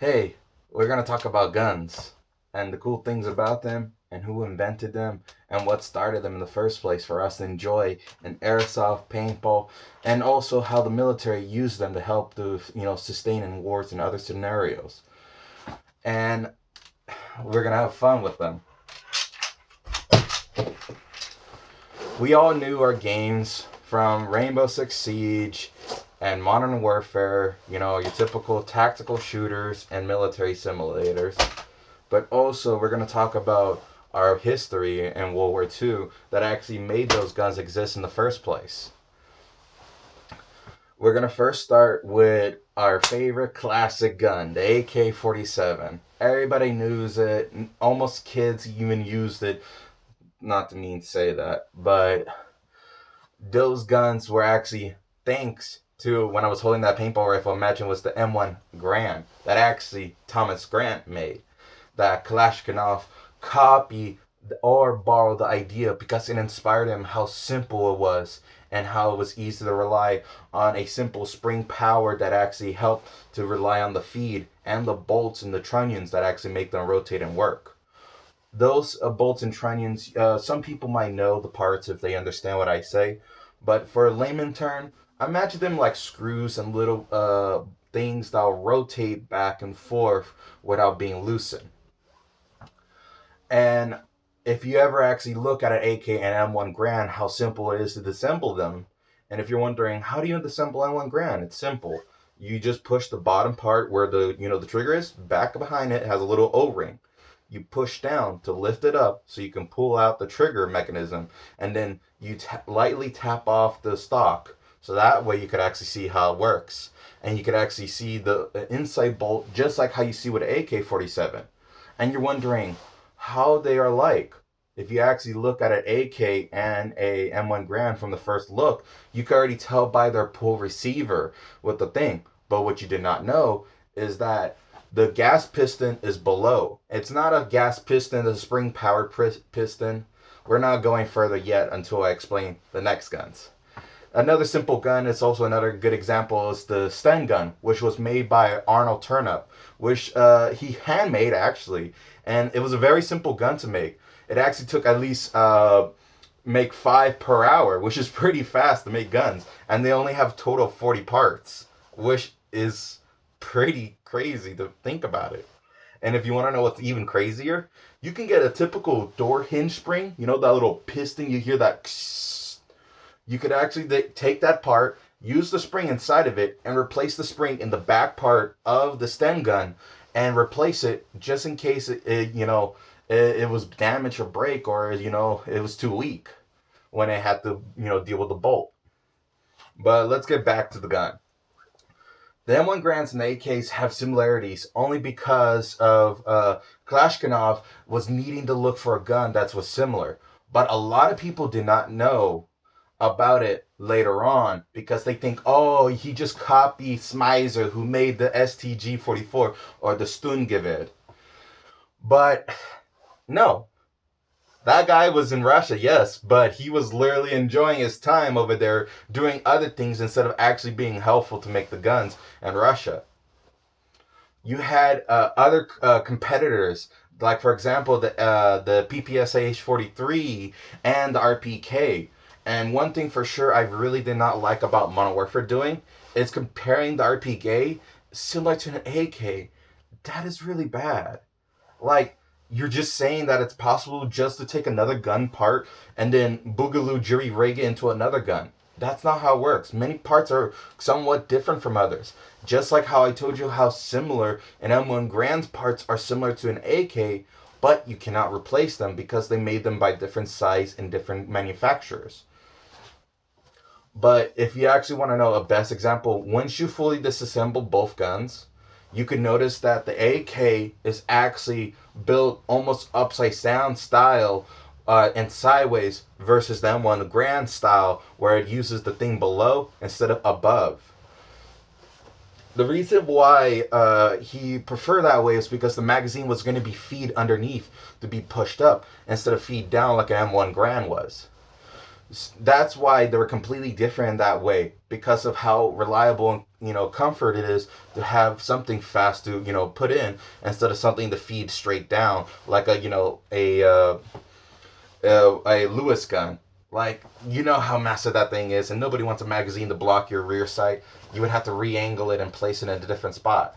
Hey, we're going to talk about guns and the cool things about them and who invented them and what started them in the first place for us to enjoy an airsoft paintball, and also how the military used them to help to, sustain in wars and other scenarios. And we're going to have fun with them. We all knew our games from Rainbow Six Siege and Modern Warfare, your typical tactical shooters and military simulators. But also, we're going to talk about our history in World War II that actually made those guns exist in the first place. We're going to first start with our favorite classic gun, the AK 47. Everybody knows it. Almost kids even used it. Not to mean to say that, but those guns were actually thanks to when I was holding that paintball rifle. Imagine it was the M1 Garand that actually Thomas Grant made. That Kalashnikov copy or borrow the idea because it inspired him how simple it was and how it was easy to rely on a simple spring power that actually helped to rely on the feed and the bolts and the trunnions that actually make them rotate and work. Those bolts and trunnions, some people might know the parts if they understand what I say, but for a layman term, imagine them like screws and little things that'll rotate back and forth without being loosened. And if you ever actually look at an AK and M1 Grand, how simple it is to disassemble them. And if you're wondering, how do you disassemble M1 Grand? It's simple. You just push the bottom part where the trigger is, back behind it has a little O-ring. You push down to lift it up so you can pull out the trigger mechanism, and then you lightly tap off the stock. So that way you could actually see how it works. And you could actually see the inside bolt just like how you see with an AK-47. And you're wondering, how they are like. If you actually look at an AK and a M1 Grand from the first look, you can already tell by their pull receiver with the thing. But what you did not know is that the gas piston is below. It's not a gas piston, it's a spring powered piston. We're not going further yet until I explain the next guns. Another simple gun, it's also another good example, is the Sten gun, which was made by Arnold Turnup, which he handmade actually, and it was a very simple gun to make. It actually took at least make 5 per hour, which is pretty fast to make guns, and they only have a total of 40 parts, which is pretty crazy to think about it. And if you want to know what's even crazier, you can get a typical door hinge spring, that little piston, you hear that. You could actually take that part, use the spring inside of it, and replace the spring in the back part of the Sten gun, and replace it just in case it was damaged or break, or it was too weak when it had to deal with the bolt. But let's get back to the gun. The M1 Grands and the AKs have similarities only because of Kalashnikov was needing to look for a gun that was similar. But a lot of people did not know about it later on because they think, oh, he just copied Smizer who made the STG-44 or the Stungewehr. But no, that guy was in Russia, yes, but he was literally enjoying his time over there doing other things instead of actually being helpful to make the guns in Russia. You had other competitors, like for example the PPSA H43 and the RPK. And one thing for sure I really did not like about Modern Warfare doing is comparing the RPK similar to an AK. That is really bad. Like, you're just saying that it's possible just to take another gun part and then boogaloo jury rig it into another gun. That's not how it works. Many parts are somewhat different from others. Just like how I told you how similar an M1 Grand's parts are similar to an AK, but you cannot replace them because they made them by different size and different manufacturers. But if you actually want to know a best example, once you fully disassemble both guns, you can notice that the AK is actually built almost upside down style and sideways versus the M1 Grand style where it uses the thing below instead of above. The reason why he preferred that way is because the magazine was going to be feed underneath to be pushed up instead of feed down like an M1 Grand was. That's why they were completely different in that way, because of how reliable and comfort it is to have something fast to put in, instead of something to feed straight down, like a Lewis gun. Like, you know how massive that thing is, and nobody wants a magazine to block your rear sight. You would have to re-angle it and place it in a different spot.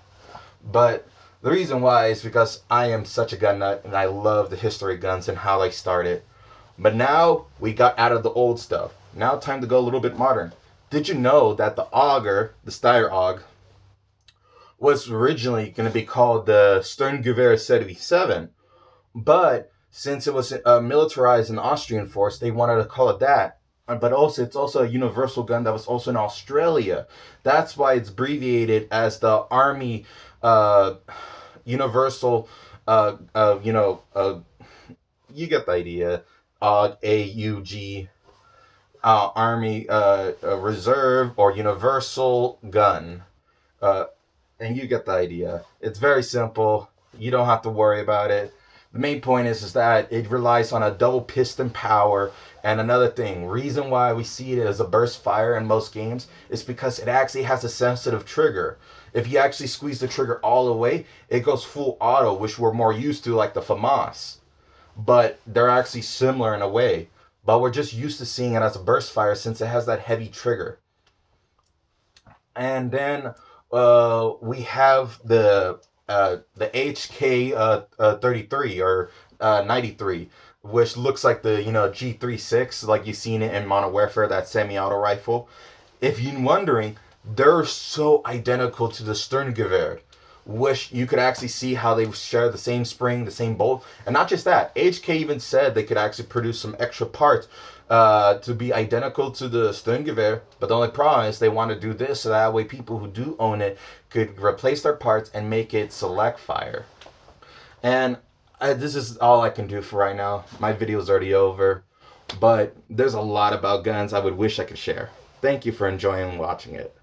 But the reason why is because I am such a gun nut, and I love the history of guns and how they started. But now we got out of the old stuff. Now time to go a little bit modern. Did you know that the auger, the Steyr AUG, was originally going to be called the Sturmgewehr 77, but since it was militarized in the Austrian force, they wanted to call it that. But also, it's also a universal gun that was also in Australia. That's why it's abbreviated as the Army Universal. You get the idea. AUG, Army Reserve or Universal Gun. And you get the idea. It's very simple. You don't have to worry about it. The main point is that it relies on a double piston power. And another thing, reason why we see it as a burst fire in most games is because it actually has a sensitive trigger. If you actually squeeze the trigger all the way, it goes full auto, which we're more used to, like the FAMAS. But they're actually similar in a way. But we're just used to seeing it as a burst fire since it has that heavy trigger. And then we have the HK 33 or 93, which looks like the G36, like you've seen it in Modern Warfare, that semi-auto rifle. If you're wondering, they're so identical to the Sturmgewehr, which you could actually see how they share the same spring, the same bolt. And not just that, HK even said they could actually produce some extra parts to be identical to the Sturmgewehr, but the only problem is they want to do this so that way people who do own it could replace their parts and make it select fire. And this is all I can do for right now. My video is already over, but there's a lot about guns I would wish I could share. Thank you for enjoying watching it.